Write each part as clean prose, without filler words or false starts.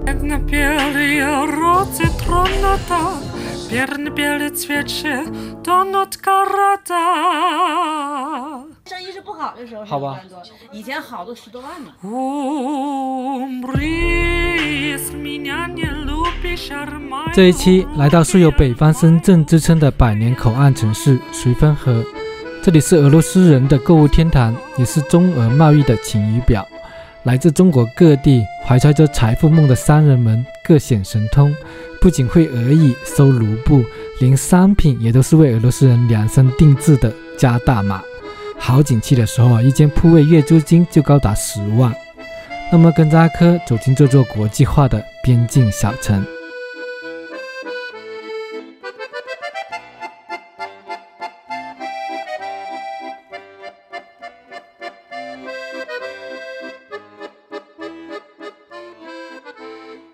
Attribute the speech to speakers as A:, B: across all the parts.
A: 生意是不好的时候，
B: 好吧，
A: 以前好都10多万呢。
B: 这一期来到素有北方深圳之称的百年口岸城市绥芬河，这里是俄罗斯人的购物天堂，也是中俄贸易的晴雨表。来自中国各地怀揣着财富梦的商人们各显神通，不仅会俄语、收卢布，连商品也都是为俄罗斯人量身定制的加大码。好景气的时候一间铺位月租金就高达10万。那么跟着阿珂走进这座国际化的边境小城。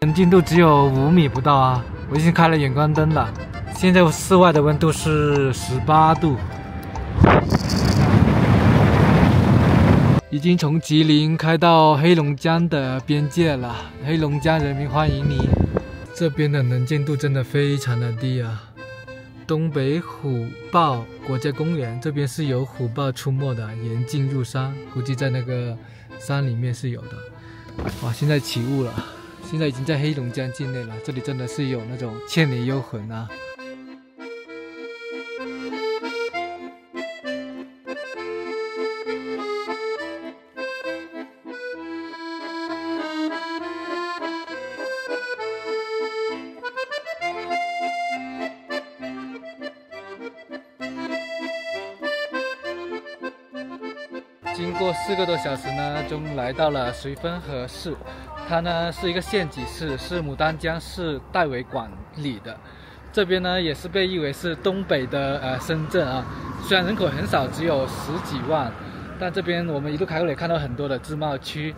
B: 能见度只有5米不到啊！我已经开了远光灯了。现在室外的温度是18度，已经从吉林开到黑龙江的边界了。黑龙江人民欢迎你！这边的能见度真的非常的低啊！东北虎豹国家公园这边是有虎豹出没的，严禁入山，估计在那个山里面是有的。哇，现在起雾了。现在已经在黑龙江境内了，这里真的是有那种千里幽魂啊！经过4个多小时呢，终于来到了绥芬河市。它呢是一个县级市，是牡丹江市代为管理的。这边呢也是被誉为是东北的深圳啊。虽然人口很少，只有10几万，但这边我们一路开过来看到很多的自贸区。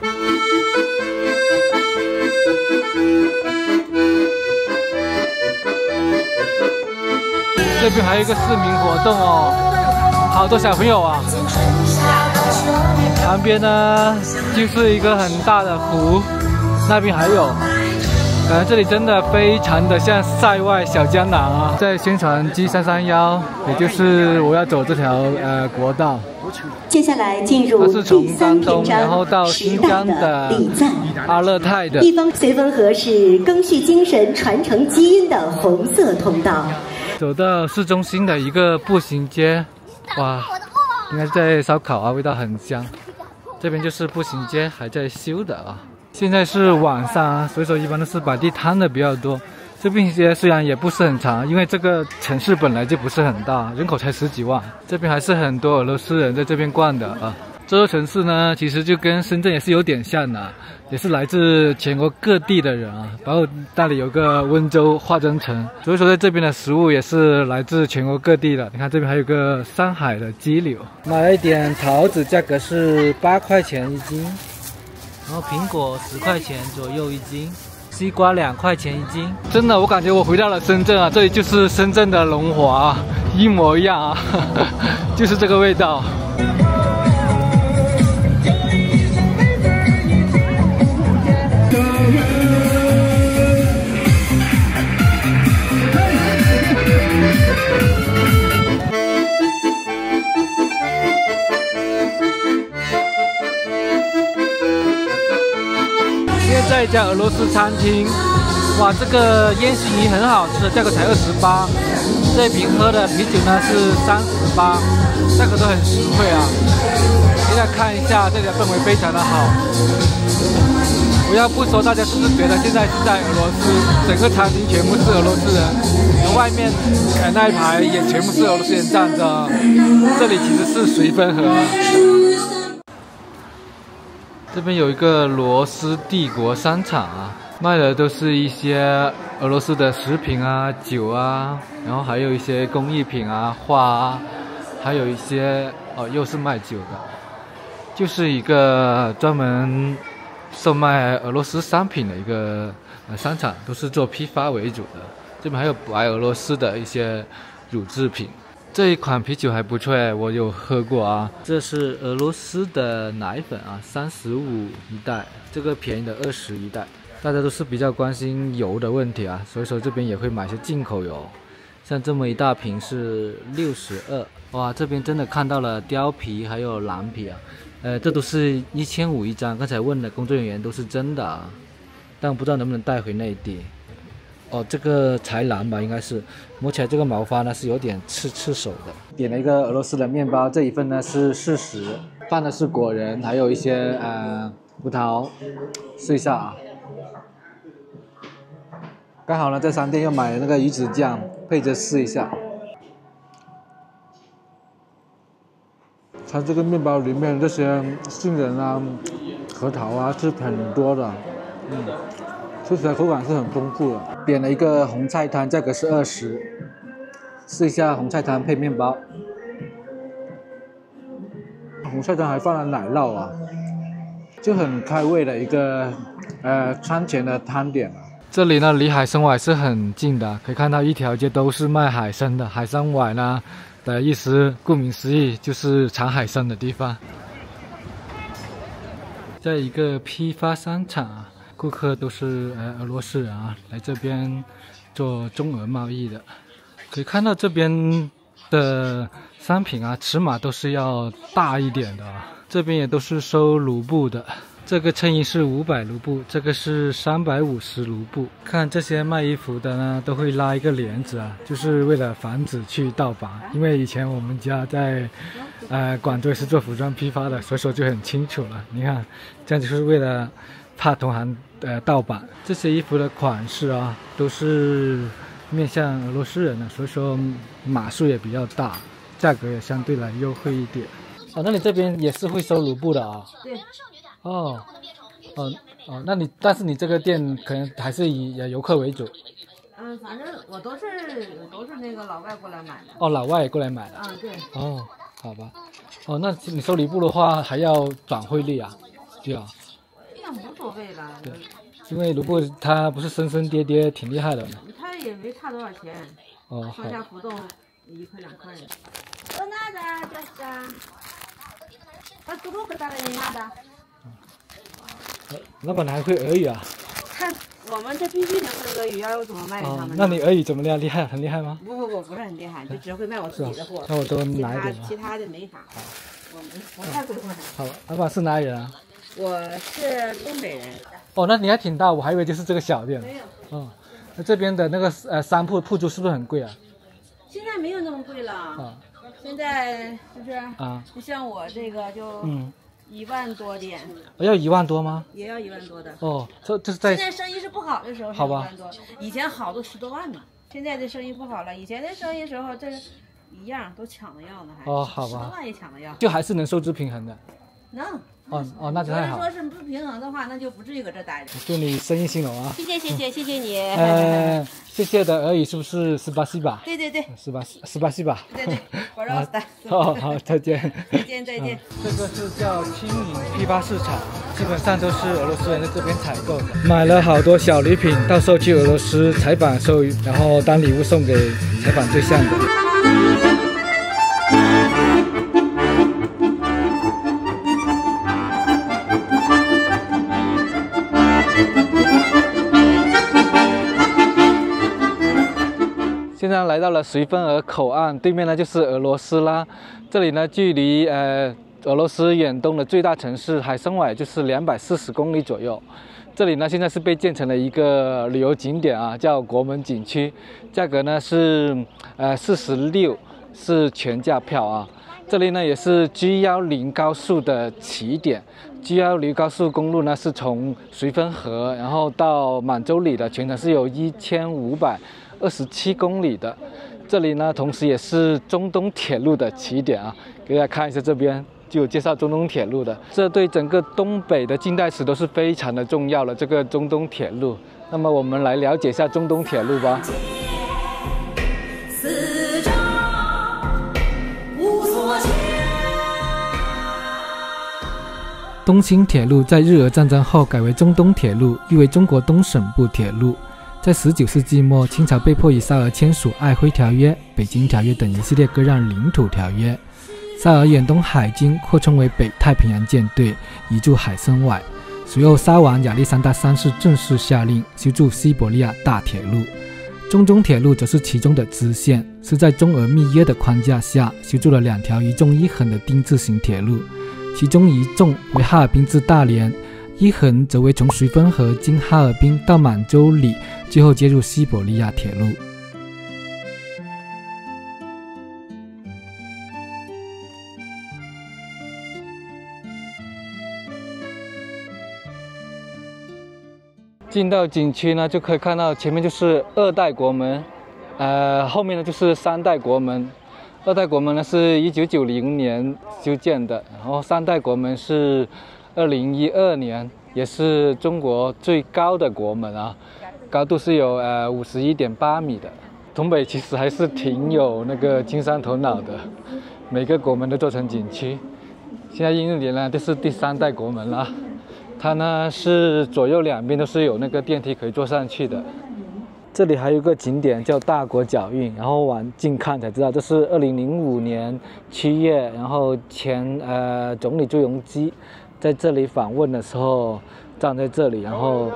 B: 这边还有一个市民活动哦，好多小朋友啊。旁边呢就是一个很大的湖。那边还有，感觉这里真的非常的像塞外小江南啊！在宣传 G331，也就是我要走这条国道。
C: 接下来进入第3篇章，
B: 然后到新疆的
C: 礼赞
B: 阿勒泰的
C: 地方。绥芬河是赓续精神、传承基因的红色通道。
B: 走到市中心的一个步行街，哇，应该是在烧烤啊，味道很香。这边就是步行街，还在修的啊。现在是晚上啊，所以说一般都是摆地摊的比较多。这步行街虽然也不是很长，因为这个城市本来就不是很大，人口才10几万，这边还是很多俄罗斯人在这边逛的啊。这座城市呢，其实就跟深圳也是有点像的，也是来自全国各地的人啊。包括那里有个温州化妆城，所以说在这边的食物也是来自全国各地的。你看这边还有个上海的鸡柳，买了一点桃子，价格是8块钱一斤。然后苹果10块钱左右一斤，西瓜2块钱一斤。真的，我感觉我回到了深圳啊，这里就是深圳的龙华，一模一样啊，就是这个味道。在一家俄罗斯餐厅，哇，这个烟熏鱼很好吃，价格才28。这瓶喝的啤酒呢是38，价格都很实惠啊。大家看一下，这里的氛围非常的好。我要不说，大家是不是觉得现在是在俄罗斯，整个餐厅全部是俄罗斯人，外面那一排也全部是俄罗斯人站着。这里其实是绥芬河。这边有一个罗斯帝国商场啊，卖的都是一些俄罗斯的食品啊、酒啊，然后还有一些工艺品啊、画啊，还有一些又是卖酒的，就是一个专门售卖俄罗斯商品的一个商场，都是做批发为主的。这边还有白俄罗斯的一些乳制品。这一款啤酒还不错，我有喝过啊。这是俄罗斯的奶粉啊，35一袋，这个便宜的20一袋。大家都是比较关心油的问题啊，所以说这边也会买些进口油，像这么一大瓶是62，哇，这边真的看到了貂皮还有蓝皮啊，这都是1500一张，刚才问的工作人员都是真的啊，但不知道能不能带回内地。哦，这个才蓝吧，应该是，摸起来这个毛发呢是有点刺手的。点了一个俄罗斯的面包，这一份呢是40，放的是果仁，还有一些葡萄，试一下啊。刚好呢，在商店又买了那个鱼子酱，配着试一下。它这个面包里面这些杏仁啊、核桃啊是很多的，吃起来口感是很丰富的。点了一个红菜汤，价格是20，试一下红菜汤配面包。红菜汤还放了奶酪啊，就很开胃的一个餐前的汤点啊。这里呢离海参崴是很近的，可以看到一条街都是卖海参的。海参崴呢的意思，顾名思义就是产海参的地方。在一个批发商场啊，顾客都是俄罗斯人啊，来这边做中俄贸易的。可以看到这边的商品啊，尺码都是要大一点的啊。这边也都是收卢布的。这个衬衣是500卢布，这个是350卢布。看这些卖衣服的呢，都会拉一个帘子啊，就是为了防止去盗版。因为以前我们家在广州也是做服装批发的，所以说就很清楚了。你看，这样就是为了怕同行盗版。这些衣服的款式啊，都是面向俄罗斯人的，所以说码数也比较大，价格也相对来优惠一点。哦，那你这边也是会收卢布的啊？
A: 对。
B: 那但是你这个店可能还是以游客为主。
A: 反正我都是那个老外过来买的。
B: 哦，老外也过来买的。
A: 对。
B: 哦，好吧。哦，那你收卢布的话还要转汇率啊？对啊。
A: 那无所谓了。
B: 对，因为卢布它不是升升跌跌挺厉害的嘛。
A: 它也没差多少钱。
B: 哦，
A: 上下浮动1块2块的。多大的就是啊？多多个大的人家的。
B: 老板还会俄语啊？
A: 我们这必须能会俄语，要我怎么卖给他们？
B: 那你俄语怎么样？厉害，很厉害吗？
A: 不是很厉害，就只会卖我自己的货。
B: 那我多拿一点吧。
A: 其他的没啥。我不太会货。
B: 好，老板是哪里人啊？
A: 我是东北人。
B: 哦，那你还挺大，我还以为就是这个小店。
A: 没有。
B: 哦，那这边的那个商铺租是不是很贵啊？
A: 现在没有那么贵了。现在就是就像我这个就1万多点。
B: 要1万多吗？
A: 也要1万多的。
B: 哦，这是在
A: 现在生意是不好的时候是1万多，以前好都10多万呢。现在这生意不好了，以前的生意时候这一样都抢的要呢，还
B: 好吧，10
A: 多万也抢的要。
B: 就还是能收支平衡的。
A: 能。
B: 那就太好。
A: 如果说是不平衡的话，那就不至于搁这待着。
B: 祝你生意兴隆啊！
A: 谢谢你。
B: 谢谢的俄语是不是spasiba？
A: 对。
B: spasiba。
A: 对，我绕的。
B: 好，再见。
A: 再见。
B: 这个是叫青柠批发市场，基本上都是俄罗斯人在这边采购的。买了好多小礼品，到时候去俄罗斯采访的时候，然后当礼物送给采访对象的。现在来到了绥芬河口岸，对面呢就是俄罗斯啦。这里呢距离俄罗斯远东的最大城市海参崴就是240公里左右。这里呢现在是被建成了一个旅游景点啊，叫国门景区，价格呢是46，是全价票啊。这里呢也是 G10 高速的起点。G10 高速公路呢是从绥芬河然后到满洲里的全程是有1527公里的。这里呢同时也是中东铁路的起点啊，给大家看一下，这边就有介绍中东铁路的，这对整个东北的近代史都是非常的重要的这个中东铁路。那么我们来了解一下中东铁路吧。东兴铁路在日俄战争后改为中东铁路，亦为中国东省部铁路。在19世纪末，清朝被迫与沙俄签署《瑷珲条约》《北京条约》等一系列割让领土条约。沙俄远东海军扩充为北太平洋舰队，移驻海参崴。随后沙皇亚历山大三世正式下令修筑西伯利亚大铁路，中中铁路则是其中的支线，是在中俄密约的框架下修筑了2条一纵一横的丁字形铁路，其中一纵为哈尔滨至大连，一横则为从绥芬河经哈尔滨到满洲里，最后接入西伯利亚铁路。进到景区呢，就可以看到前面就是2代国门，后面呢就是3代国门。2代国门呢是1990年修建的，然后3代国门是2012年，也是中国最高的国门啊，高度是有51.8米的。东北其实还是挺有那个经商头脑的，每个国门都做成景区。现在阴日里呢，这是第3代国门了。它呢是左右两边都是有那个电梯可以坐上去的。这里还有一个景点叫大国脚印，然后往近看才知道，这是2005年7月，然后前总理朱镕基在这里访问的时候站在这里，然后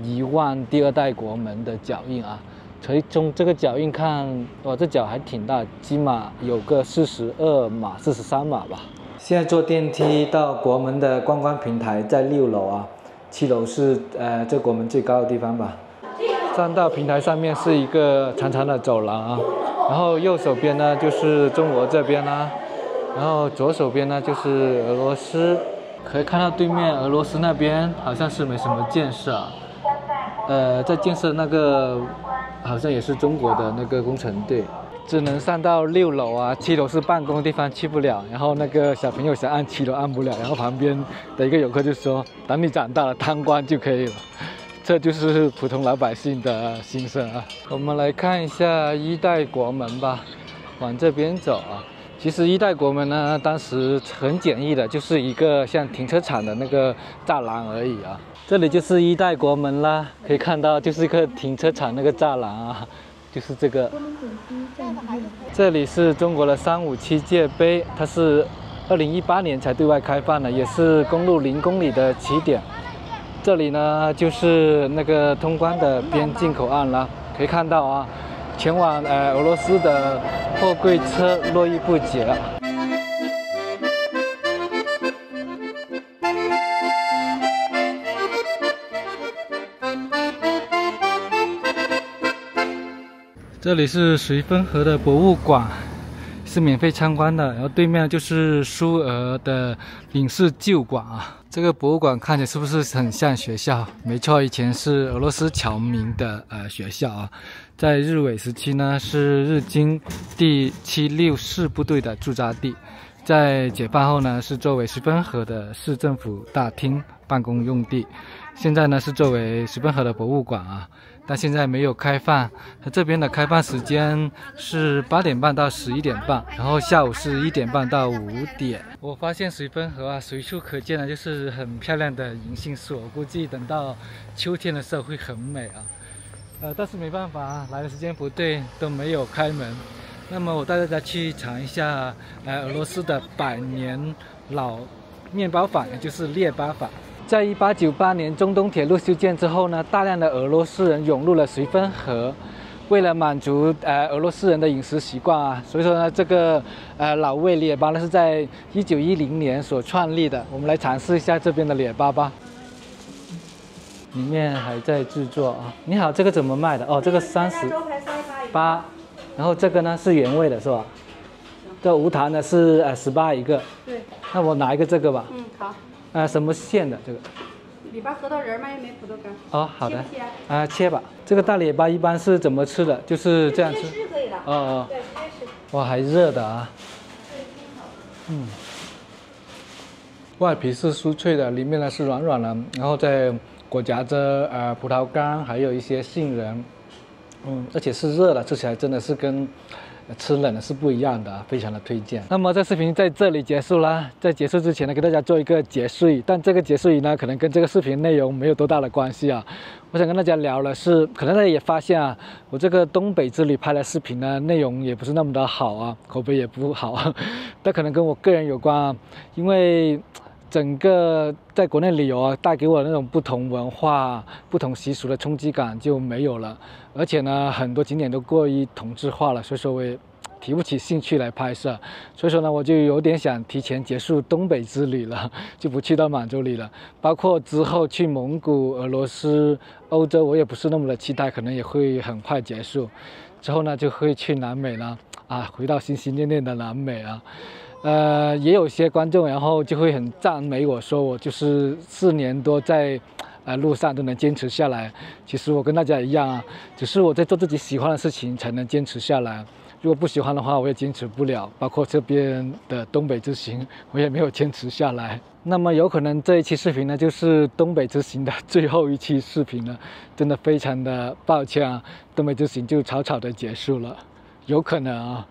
B: 遗忘第2代国门的脚印啊。所以从这个脚印看，哇，这脚还挺大，起码有个42码、43码吧。现在坐电梯到国门的观光平台，在6楼啊，7楼是这国门最高的地方吧。站到平台上面是一个长长的走廊啊，然后右手边呢就是中国这边啦，然后左手边呢就是俄罗斯，可以看到对面俄罗斯那边好像是没什么建设啊，在建设那个好像也是中国的那个工程队。只能上到6楼啊，7楼是办公的地方，去不了。然后那个小朋友想按7楼按不了，然后旁边的一个游客就说：“等你长大了当官就可以了。”这就是普通老百姓的心声啊。我们来看一下1代国门吧，往这边走啊。其实1代国门呢，当时很简易的，就是一个像停车场的那个栅栏而已啊。这里就是1代国门啦，可以看到就是一个停车场那个栅栏啊。就是这个，这里是中国的357界碑，它是2018年才对外开放的，也是公路0公里的起点。这里呢就是那个通关的边境口岸了，可以看到啊，前往俄罗斯的货柜车络绎不绝。这里是绥芬河的博物馆，是免费参观的。然后对面就是苏俄的领事旧馆啊。这个博物馆看起来是不是很像学校？没错，以前是俄罗斯侨民的学校啊。在日伪时期呢，是日军第764部队的驻扎地。在解放后呢，是作为绥芬河的市政府大厅办公用地。现在呢是作为绥芬河的博物馆啊。但现在没有开放，它这边的开放时间是8点半到11点半，然后下午是1点半到5点。我发现绥芬河啊，随处可见的就是很漂亮的银杏树，我估计等到秋天的时候会很美啊。但是没办法，来的时间不对，都没有开门。那么我带大家去尝一下俄罗斯的100年老面包坊，也就是列巴坊。在1898年中东铁路修建之后呢，大量的俄罗斯人涌入了绥芬河，为了满足俄罗斯人的饮食习惯啊，所以说呢，这个老味列巴呢是在1910年所创立的。我们来尝试一下这边的列巴吧，里面还在制作啊。你好，这个怎么卖的？哦，这个38，然后这个呢是原味的是吧？这无糖的是18一个。对。那我拿一个这个吧。嗯，好。什么馅的这个？里边核桃仁吗？又没葡萄干。哦，好的。切吧。这个大列巴一般是怎么吃的？就是这样吃。吃可以了。哦。对，直接吃。哇，还热的啊。嗯。外皮是酥脆的，里面呢是软软的，然后再裹夹着葡萄干，还有一些杏仁。而且是热的，吃起来真的是跟吃冷的是不一样的，非常的推荐。那么这视频在这里结束啦，在结束之前呢，给大家做一个结束语，但这个结束语呢，可能跟这个视频内容没有多大的关系啊。我想跟大家聊的是，可能大家也发现啊，我这个东北之旅拍的视频呢，内容也不是那么的好啊，口碑也不好，但可能跟我个人有关啊，因为整个在国内旅游啊，带给我那种不同文化、不同习俗的冲击感就没有了。而且呢，很多景点都过于同质化了，所以说我也提不起兴趣来拍摄。所以说呢，我就有点想提前结束东北之旅了，就不去到满洲里了。包括之后去蒙古、俄罗斯、欧洲，我也不是那么的期待，可能也会很快结束。之后呢，就会去南美了啊，回到心心念念的南美啊。也有些观众然后就会很赞美我说我就是4年多在路上都能坚持下来。其实我跟大家一样啊，只是我在做自己喜欢的事情才能坚持下来。如果不喜欢的话，我也坚持不了。包括这边的东北之行，我也没有坚持下来。那么有可能这一期视频呢，就是东北之行的最后一期视频了。真的非常的抱歉啊，东北之行就草草的结束了，有可能啊。